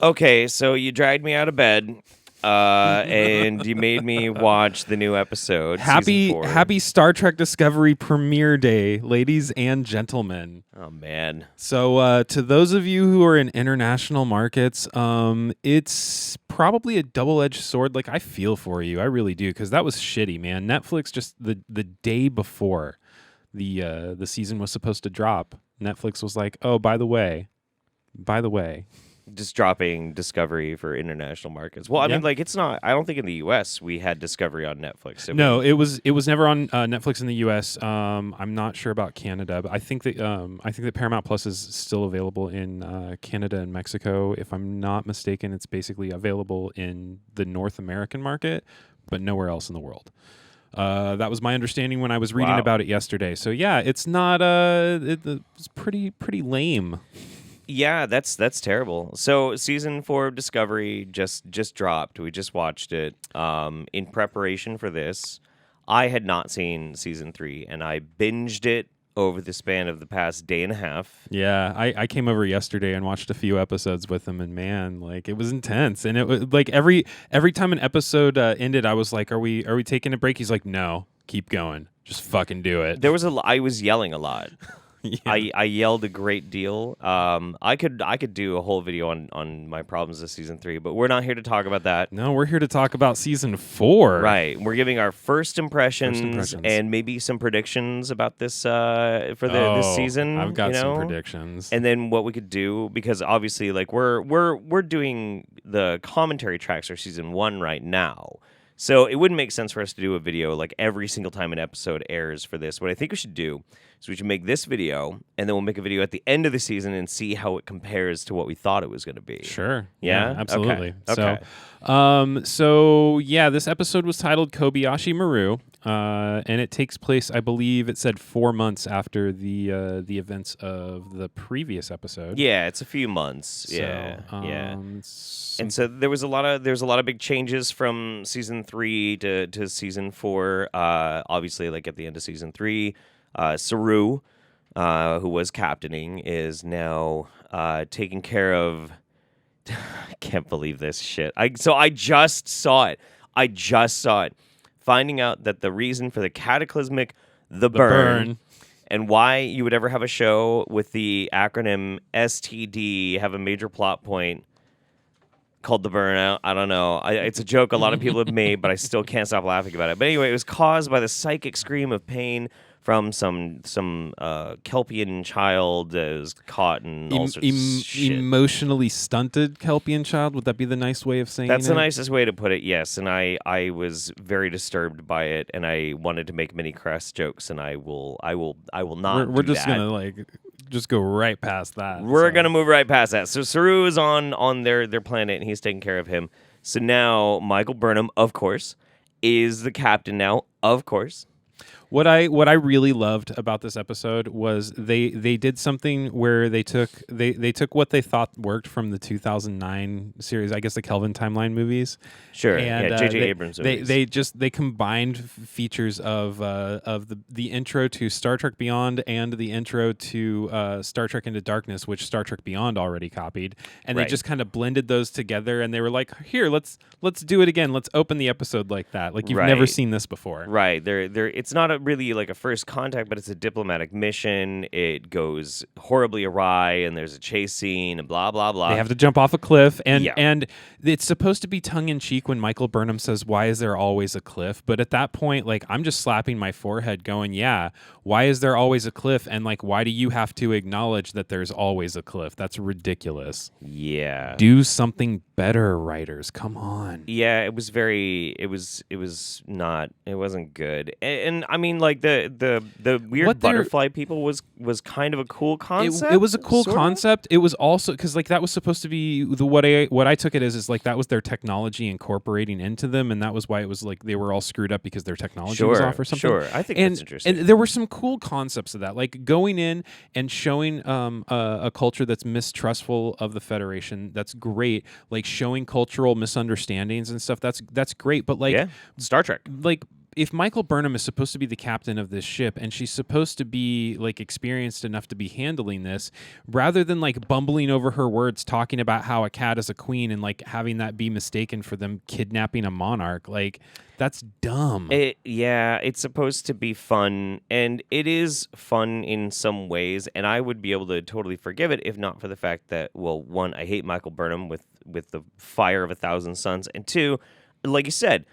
Okay, so you dragged me out of bed, and you made me watch the new episode. Season 4. Happy Star Trek Discovery premiere day, ladies and gentlemen. Oh man. So to those of you who are in international markets, it's probably a double-edged sword. Like, I feel for you, I really do, because that was shitty, man. Netflix just the day before the season was supposed to drop, Netflix was like, oh, by the way. Just dropping Discovery for international markets. Well, I mean, like, it's not. I don't think in the U.S. we had Discovery on Netflix. No, it was never on Netflix in the U.S. I'm not sure about Canada, but I think that Paramount Plus is still available in Canada and Mexico. If I'm not mistaken, it's basically available in the North American market, but nowhere else in the world. That was my understanding when I was reading about it yesterday. So yeah, it's not. It's pretty lame. Yeah, that's terrible. So season 4 of Discovery just dropped. We just watched it. In preparation for this, I had not seen season 3, and I binged it over the span of the past day and a half. Yeah, I came over yesterday and watched a few episodes with him, and man, like, it was intense. And it was like every time an episode ended, I was like, "Are we taking a break?" He's like, "No, keep going, just fucking do it." I was yelling a lot. Yeah. I yelled a great deal. I could do a whole video on my problems with season 3, but we're not here to talk about that. No, we're here to talk about season 4. Right. We're giving our first impressions and maybe some predictions about this this season. I've got some predictions. And then what we could do, because obviously, like, we're doing the commentary tracks for season 1 right now. So it wouldn't make sense for us to do a video like every single time an episode airs for this. What I think we should do is we should make this video, and then we'll make a video at the end of the season and see how it compares to what we thought it was going to be. Sure. Yeah? Absolutely. Okay. So yeah, this episode was titled Kobayashi Maru, and it takes place, I believe it said 4 months after the events of the previous episode. Yeah, it's a few months. So, yeah. And so there's a lot of big changes from season 3 to season 4. Obviously, like at the end of season 3, Saru, who was captaining, is now taking care of. I can't believe this shit. I just saw it. Finding out that the reason for the cataclysmic the burn. And why you would ever have a show with the acronym STD have a major plot point called The Burnout. I don't know. It's a joke a lot of people have made, but I still can't stop laughing about it. But anyway, it was caused by the psychic scream of pain from some Kelpian child that was caught in all sorts of shit. Emotionally stunted Kelpian child? Would that be the nice way of saying That's it? the nicest way to put it, yes. And I was very disturbed by it, and I wanted to make many crass jokes, and I will not. We're just gonna just go right past that. We're gonna move right past that. So Saru is on their planet, and he's taking care of him. So now Michael Burnham, of course, is the captain now, of course. What I really loved about this episode was they did something where they took what they thought worked from the 2009 series, I guess the Kelvin timeline movies. Sure, and, J.J. Abrams movies. They combined features of the intro to Star Trek Beyond and the intro to Star Trek Into Darkness, which Star Trek Beyond already copied, and they just kind of blended those together, and they were like, here, let's do it again. Let's open the episode like that, like you've never seen this before. Right. It's not really like a first contact, but it's a diplomatic mission. It goes horribly awry, and there's a chase scene, and blah blah blah. They have to jump off a cliff, and it's supposed to be tongue in cheek when Michael Burnham says, "Why is there always a cliff?" But at that point, like, I'm just slapping my forehead, going, "Yeah, why is there always a cliff?" And like, why do you have to acknowledge that there's always a cliff? That's ridiculous. Yeah. Do something better, writers. Come on. Yeah, it was wasn't good. And I mean, like, the weird butterfly people was kind of a cool concept. It was a cool concept. It was also because, like, that was supposed to be what I took it as like that was their technology incorporating into them, and that was why it was like they were all screwed up because their technology was off or something. Sure, I think that's interesting. And there were some cool concepts of that, like going in and showing a culture that's mistrustful of the Federation. That's great. Like showing cultural misunderstandings and stuff. That's great. But like, Star Trek. Like, if Michael Burnham is supposed to be the captain of this ship and she's supposed to be like experienced enough to be handling this, rather than like bumbling over her words, talking about how a cat is a queen and like having that be mistaken for them kidnapping a monarch, like that's dumb. It's supposed to be fun, and it is fun in some ways, and I would be able to totally forgive it if not for the fact that, well, one, I hate Michael Burnham with the fire of 1,000 suns, and two, like you said,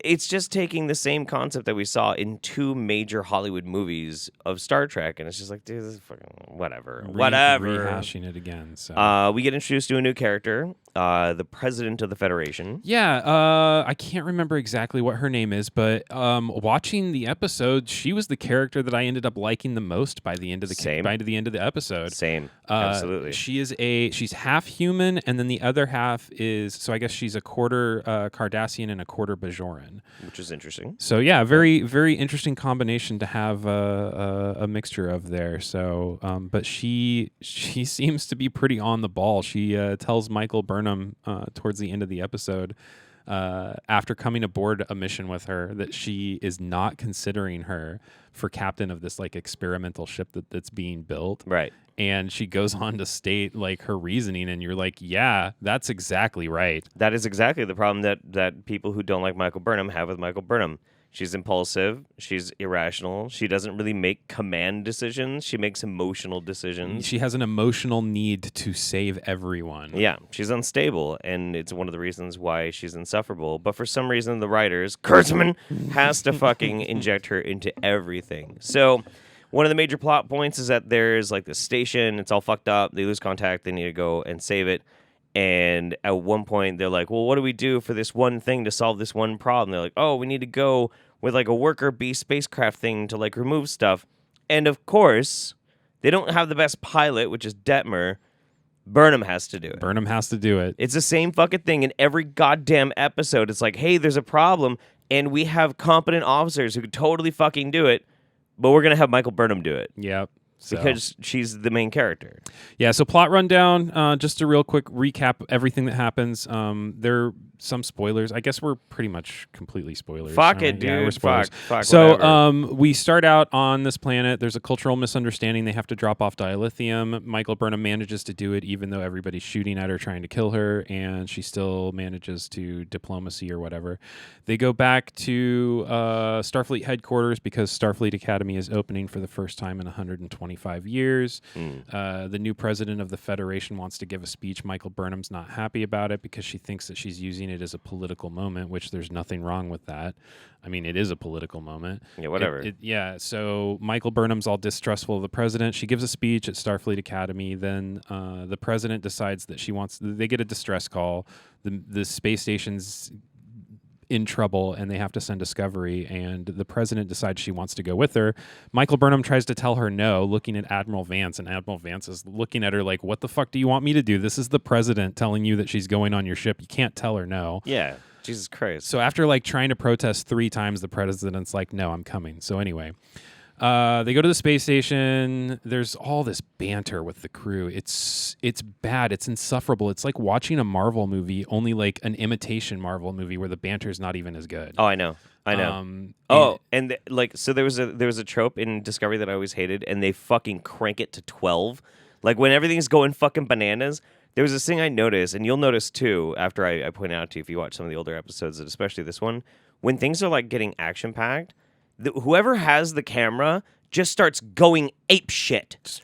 it's just taking the same concept that we saw in 2 major Hollywood movies of Star Trek, and it's just like, dude, this is fucking whatever. Rehashing it again. So we get introduced to a new character, the president of the Federation. Yeah, I can't remember exactly what her name is, but watching the episode, she was the character that I ended up liking the most by the end of the episode. Same, absolutely. She's half human, and then the other half is, so I guess she's a quarter Cardassian and a quarter Bajoran. Which is interesting. So yeah, very, very interesting combination to have a mixture of there. So, but she seems to be pretty on the ball. She tells Michael Burnham towards the end of the episode, after coming aboard a mission with her, that she is not considering her for captain of this like experimental ship that's being built. Right. And she goes on to state like her reasoning, and you're like, yeah, that's exactly right. That is exactly the problem that people who don't like Michael Burnham have with Michael Burnham. She's impulsive. She's irrational. She doesn't really make command decisions. She makes emotional decisions. She has an emotional need to save everyone. Yeah, she's unstable, and it's one of the reasons why she's insufferable. But for some reason, the writers, Kurtzman, has to fucking inject her into everything. So one of the major plot points is that there's like this station. It's all fucked up. They lose contact. They need to go and save it. And at one point, they're like, well, what do we do for this one thing to solve this one problem? They're like, oh, we need to go with like a worker bee spacecraft thing to like remove stuff. And of course, they don't have the best pilot, which is Detmer. Burnham has to do it. It's the same fucking thing in every goddamn episode. It's like, hey, there's a problem, and we have competent officers who could totally fucking do it, but we're going to have Michael Burnham do it. Yep. So. Because she's the main character. Yeah, so plot rundown, just a real quick recap of everything that happens. There are some spoilers. I guess we're pretty much completely spoilers. Fuck it, dude. Yeah, we're spoilers. Fuck, so we start out on this planet. There's a cultural misunderstanding. They have to drop off dilithium. Michael Burnham manages to do it even though everybody's shooting at her, trying to kill her, and she still manages to diplomacy or whatever. They go back to Starfleet headquarters because Starfleet Academy is opening for the first time in 125 years. The new president of the Federation wants to give a speech. Michael Burnham's not happy about it because she thinks that she's using it as a political moment, which there's nothing wrong with that. I mean, it is a political moment. Yeah, whatever. So Michael Burnham's all distrustful of the president. She gives a speech at Starfleet Academy. Then the president decides that they get a distress call. The space station's in trouble and they have to send Discovery, and the president decides she wants to go with her. Michael Burnham tries to tell her no, looking at Admiral Vance, and Admiral Vance is looking at her like, what the fuck do you want me to do? This is the president telling you that she's going on your ship. You can't tell her no. Yeah, Jesus Christ. So after like trying to protest 3 times, the president's like, no, I'm coming. So anyway, they go to the space station. There's all this banter with the crew. It's bad. It's insufferable. It's like watching a Marvel movie, only like an imitation Marvel movie where the banter's not even as good. Oh, I know. So there was a trope in Discovery that I always hated, and they fucking crank it to 12. Like when everything's going fucking bananas. There was this thing I noticed, and you'll notice too after I point it out to you if you watch some of the older episodes, especially this one, when things are like getting action packed. Whoever has the camera just starts going ape shit.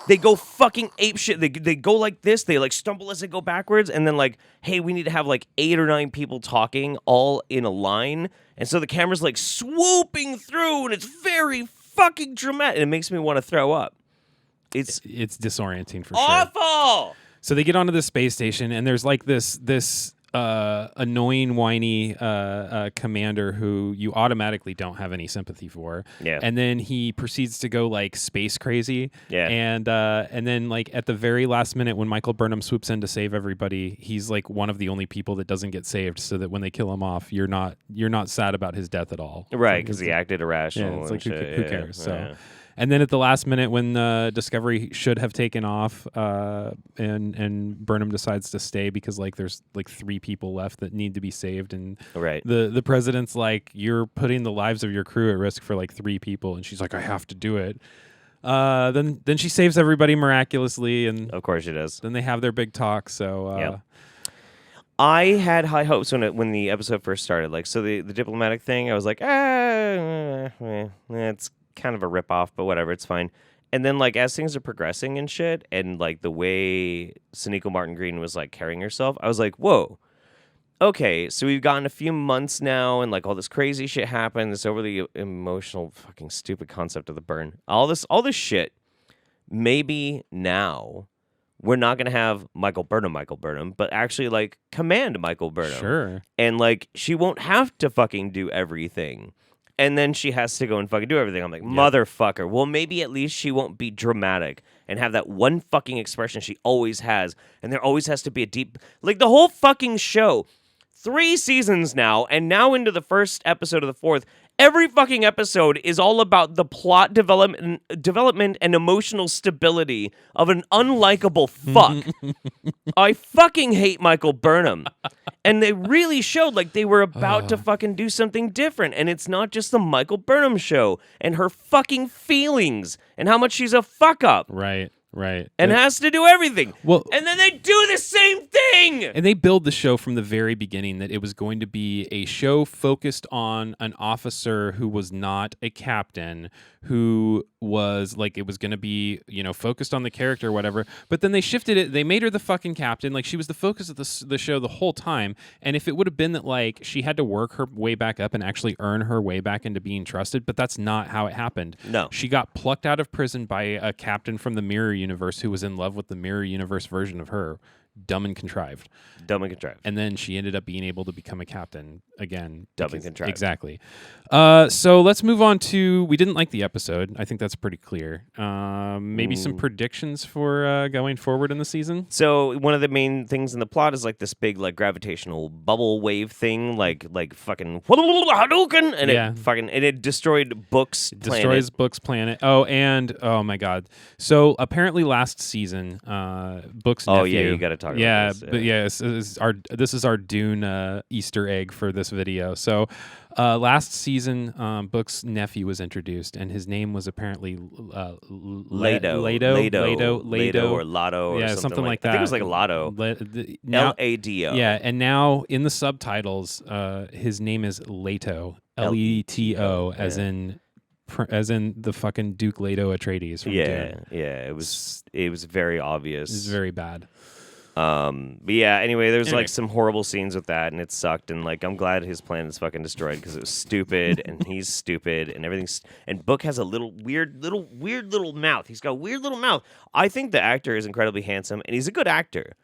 They go fucking ape shit. They go like this. They like stumble as they go backwards. And then like, hey, we need to have like 8 or 9 people talking all in a line. And so the camera's like swooping through, and it's very fucking dramatic. It makes me want to throw up. It's disorienting for awful. Sure. So they get onto the space station, and there's like this annoying, whiny commander who you automatically don't have any sympathy for. Yeah. And then he proceeds to go like space crazy. Yeah. And then like at the very last minute when Michael Burnham swoops in to save everybody, he's like one of the only people that doesn't get saved, so that when they kill him off, you're not sad about his death at all. Right, because he acted irrational. Yeah, it's like who cares? So. And then at the last minute, when Discovery should have taken off, and Burnham decides to stay because like there's like 3 people left that need to be saved, and Right. the president's like, you're putting the lives of your crew at risk for like 3 people, and she's like, I have to do it. Then she saves everybody miraculously, and Of course she does. then they have their big talk. So Yep. I had high hopes when the episode first started. Like, so the diplomatic thing, I was like, it's kind of a ripoff, but whatever, it's fine. And then, like, as things are progressing and shit, and like the way Sonequa Martin Green was like carrying herself, I was like, whoa. Okay, so we've gotten a few months now, and like all this crazy shit happened. This overly emotional, fucking stupid concept of the burn. All this shit. Maybe now we're not gonna have Michael Burnham, but actually like command Michael Burnham. sure. And like she won't have to fucking do everything. And then she has to go and fucking do everything. I'm like, motherfucker. Well, maybe at least she won't be dramatic and have that one fucking expression she always has. And there always has to be a deep, like the whole fucking show. 3 seasons now, and now into the first episode of the 4th. Every fucking episode is all about the plot development and emotional stability of an unlikable fuck. I fucking hate Michael Burnham. And they really showed like they were about to fucking do something different. And it's not just the Michael Burnham show and her fucking feelings and how much she's a fuck up. Right. And has to do everything. Well, and then they do the same thing. And they build the show from the very beginning that it was going to be a show focused on an officer who was not a captain, who was like, it was going to be, focused on the character or whatever. But then they shifted it. They made her the fucking captain. Like she was the focus of the show the whole time. And if it would have been that like she had to work her way back up and actually earn her way back into being trusted, but that's not how it happened. No. She got plucked out of prison by a captain from the Mirror Universe who was in love with the Mirror Universe version of her. Dumb and contrived. And then she ended up being able to become a captain again. Dumb and contrived. Exactly. So let's move on to, we didn't like the episode. I think that's pretty clear. Maybe some predictions for going forward in the season? So one of the main things in the plot is like this big like gravitational bubble wave thing, like fucking Hadouken, and it destroyed Book's planet. Destroys Book's planet. Oh, and oh my God. So apparently last season, Book's nephew. Oh yeah, you got to talk about this. But this is our Dune Easter egg for this video. So last season, Book's nephew was introduced, and his name was apparently Lado or Lotto or something like that. I think it was like Lotto. Lado. Yeah, and now in the subtitles, his name is Leto. Leto, as in the fucking Duke Leto Atreides from Dune. Yeah, it was very obvious. It was very bad. But yeah, anyway, there's like some horrible scenes with that, and it sucked, and like I'm glad his plan is fucking destroyed because it was stupid, and he's stupid, and everything's, and Book has a weird little mouth. He's got a weird little mouth. I think the actor is incredibly handsome, and he's a good actor.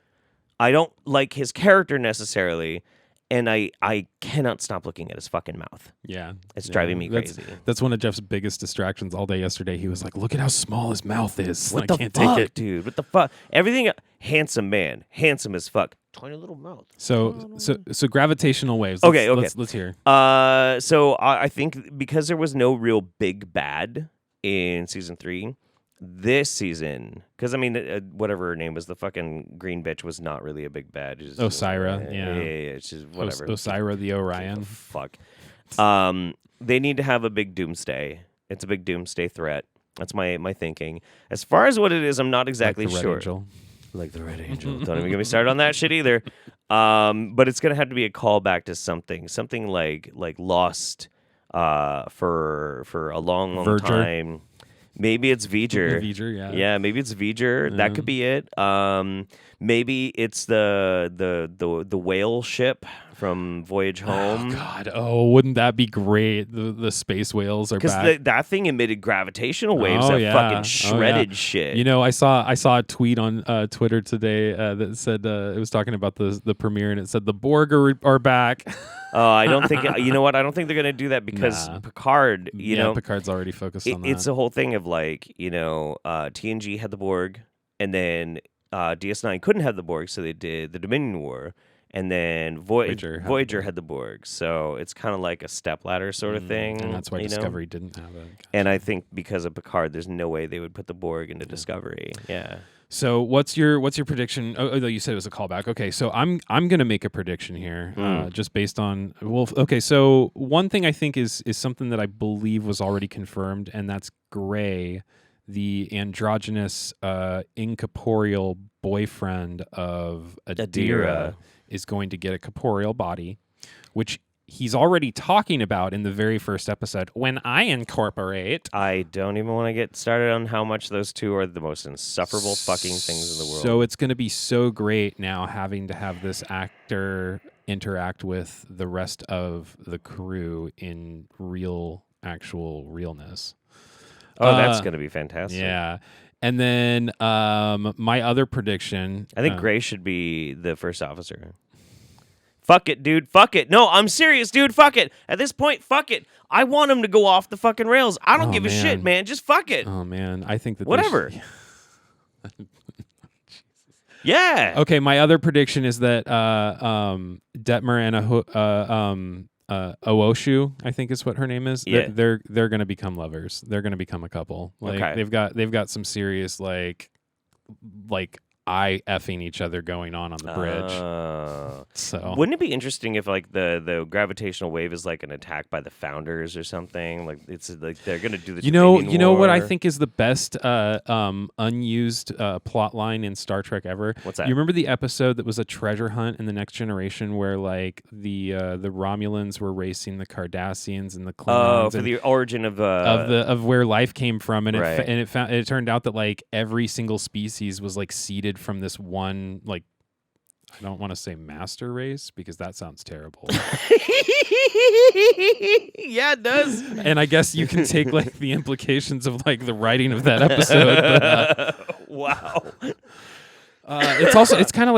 I don't like his character necessarily, and I cannot stop looking at his fucking mouth. Yeah. It's driving me crazy. That's one of Jeff's biggest distractions all day yesterday. He was like, look at how small his mouth is. What the can't fuck, take it. dude? What the fuck? Everything, handsome man. Handsome as fuck. Tiny little mouth. So gravitational waves. Okay. Let's hear. So I think because there was no real big bad in season 3, this season, because I mean, whatever her name was, the fucking green bitch was not really a big bad. Osira, yeah. It's just whatever. Osira the Orion. Fuck. They need to have a big doomsday. It's a big doomsday threat. That's my thinking. As far as what it is, I'm not exactly like the Red sure. Angel. Like the Red Angel. Don't even get me started on that shit either. But it's gonna have to be a callback to something like Lost, for a long Verger. time. Maybe it's V'ger. V'ger, yeah. Yeah, maybe it's V'ger. Yeah. That could be it. Maybe it's the whale ship from Voyage Home. Oh God! Oh, wouldn't that be great? The space whales are back. Because that thing emitted gravitational waves fucking shredded shit. I saw a tweet on Twitter today that said it was talking about the premiere, and it said the Borg are back. I don't think I don't think they're gonna do that because Picard. Picard's already focused on that. It's a whole thing of like TNG had the Borg, and then DS9 couldn't have the Borg, so they did the Dominion War. and then Voyager had the Borg. So it's kind of like a stepladder sort of thing. And that's why Discovery didn't have it. Gotcha. And I think because of Picard, there's no way they would put the Borg into Discovery. Yeah. So what's your prediction? Oh, you said it was a callback. Okay, so I'm gonna make a prediction here, just based on okay. So one thing I think is something that I believe was already confirmed, and that's Gray, the androgynous, incorporeal boyfriend of Adira, is going to get a corporeal body, which he's already talking about in the very first episode. When I incorporate, I don't even want to get started on how much those two are the most insufferable fucking things in the world. So it's going to be so great now having to have this actor interact with the rest of the crew in actual realness. Oh, that's going to be fantastic. Yeah. And then my other prediction, I think Gray should be the first officer. Fuck it, dude. Fuck it. No, I'm serious, dude. Fuck it. At this point, fuck it. I want him to go off the fucking rails. I don't give a shit, man. Just fuck it. Oh, man. I think that whatever. Yeah. Okay, my other prediction is that Detmer and Ooshu, I think is what her name is. Yeah. They're going to become lovers. They're going to become a couple. Like okay. They've got some serious like eye effing each other going on the bridge. So wouldn't it be interesting if like the gravitational wave is like an attack by the Founders or something? Like it's like they're gonna do the you know what I think is the best unused plot line in Star Trek ever? What's that? You remember the episode that was a treasure hunt in the Next Generation where like the Romulans were racing the Cardassians and the Klingons? Oh, for the origin of where life came from, and right. it turned out that like every single species was like seeded from this one, like, I don't want to say master race because that sounds terrible. Yeah, it does. And I guess you can take like the implications of like the writing of that episode. But, wow. It's kind of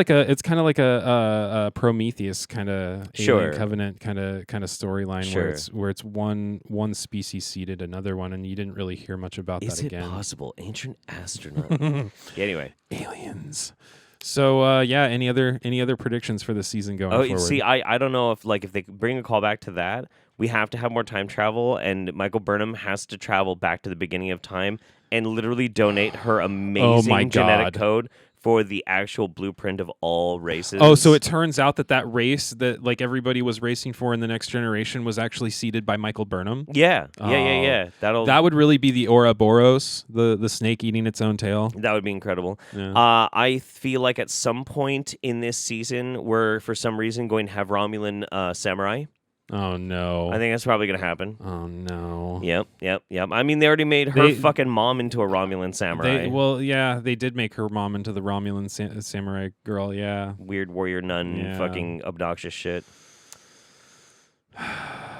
like a Prometheus kind of Alien Covenant kind of storyline where it's one species seeded another one, and you didn't really hear much about that again. Is it possible? Ancient astronaut. Anyway, aliens. So any other predictions for the season going forward? See, I don't know if they bring a call back to that, we have to have more time travel, and Michael Burnham has to travel back to the beginning of time and literally donate her amazing genetic code for the actual blueprint of all races. Oh, so it turns out that race that like everybody was racing for in the Next Generation was actually seeded by Michael Burnham? Yeah. Yeah. That would really be the Ouroboros, the snake eating its own tail. That would be incredible. Yeah. I feel like at some point in this season, we're for some reason going to have Romulan samurai. Oh, no. I think that's probably going to happen. Oh, no. Yep. I mean, they already made her fucking mom into a Romulan samurai. They did make her mom into the Romulan samurai girl, yeah. Weird warrior nun, fucking obnoxious shit.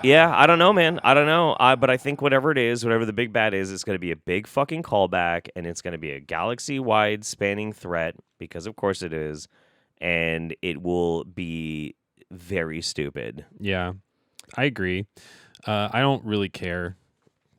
Yeah, I don't know, man. I don't know. But I think whatever the big bad is, it's going to be a big fucking callback, and it's going to be a galaxy-wide spanning threat, because of course it is, and it will be very stupid. Yeah. I agree. I don't really care,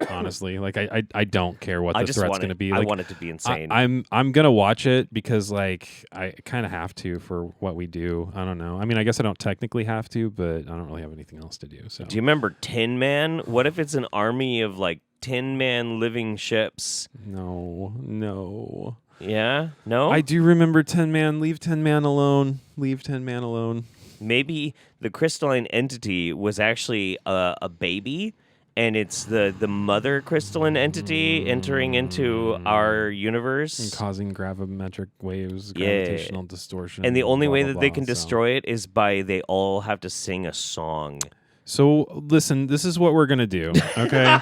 honestly. Like I don't care what the threat's going to be. Like, I want it to be insane. I'm gonna watch it because like I kind of have to for what we do. I don't know. I mean, I guess I don't technically have to, but I don't really have anything else to do. So. Do you remember Tin Man? What if it's an army of like Tin Man living ships? No. Yeah? No? I do remember Tin Man. Leave Tin Man alone. Leave Tin Man alone. Maybe the crystalline entity was actually a baby, and it's the mother crystalline entity entering into our universe. And causing gravimetric waves, gravitational distortion. And the only way that they can destroy it is by they all have to sing a song. So, listen, this is what we're going to do, okay?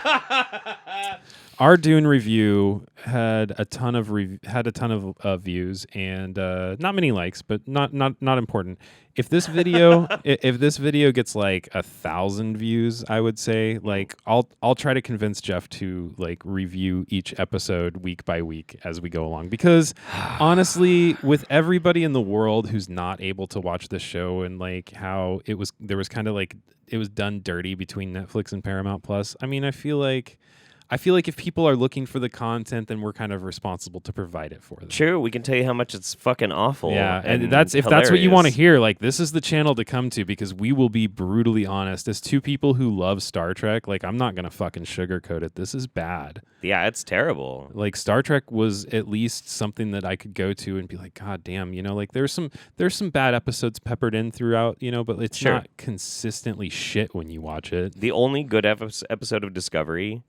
Our Dune review had a ton of views and not many likes, but not important. If this video gets like 1,000 views, I would say like I'll try to convince Jeff to like review each episode week by week as we go along, because honestly, with everybody in the world who's not able to watch this show and like how it was kind of like it was done dirty between Netflix and Paramount Plus. I mean, I feel like I feel like if people are looking for the content, then we're kind of responsible to provide it for them. True, we can tell you how much it's fucking awful. Yeah, and that's if that's what you want to hear, like this is the channel to come to, because we will be brutally honest. As two people who love Star Trek, like I'm not gonna fucking sugarcoat it. This is bad. Yeah, it's terrible. Like Star Trek was at least something that I could go to and be like, God damn, like there's some bad episodes peppered in throughout, but it's not consistently shit when you watch it. The only good episode of Discovery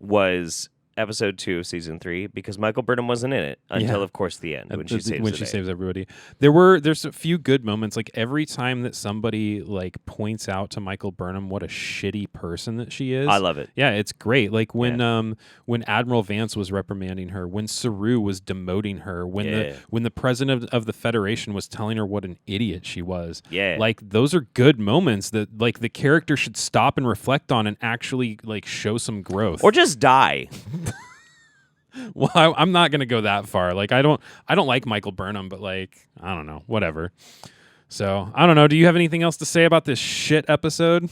was episode 2 of season 3, because Michael Burnham wasn't in it until, of course, the end when she saves everybody. There's a few good moments. Like every time that somebody like points out to Michael Burnham what a shitty person that she is, I love it. Yeah, it's great. Like when Admiral Vance was reprimanding her, when Saru was demoting her, when the president of the Federation was telling her what an idiot she was. Yeah, like those are good moments that like the character should stop and reflect on and actually like show some growth, or just die. Well, I'm not gonna go that far. Like I don't like Michael Burnham, but like I don't know, whatever. So I don't know. Do you have anything else to say about this shit episode?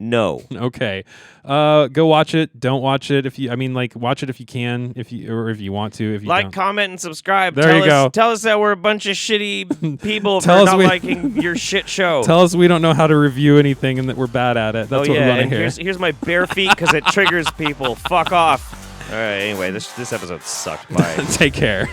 No. Okay. Go watch it. Don't watch it watch it if you can, if you want to. If you like, don't. comment, and subscribe. There you go. Tell us that we're a bunch of shitty people for not liking your shit show. Tell us we don't know how to review anything and that we're bad at it. That's what we want to hear. Here's my bare feet because it triggers people. Fuck off. All right. Anyway, this episode sucked. Bye. Take care.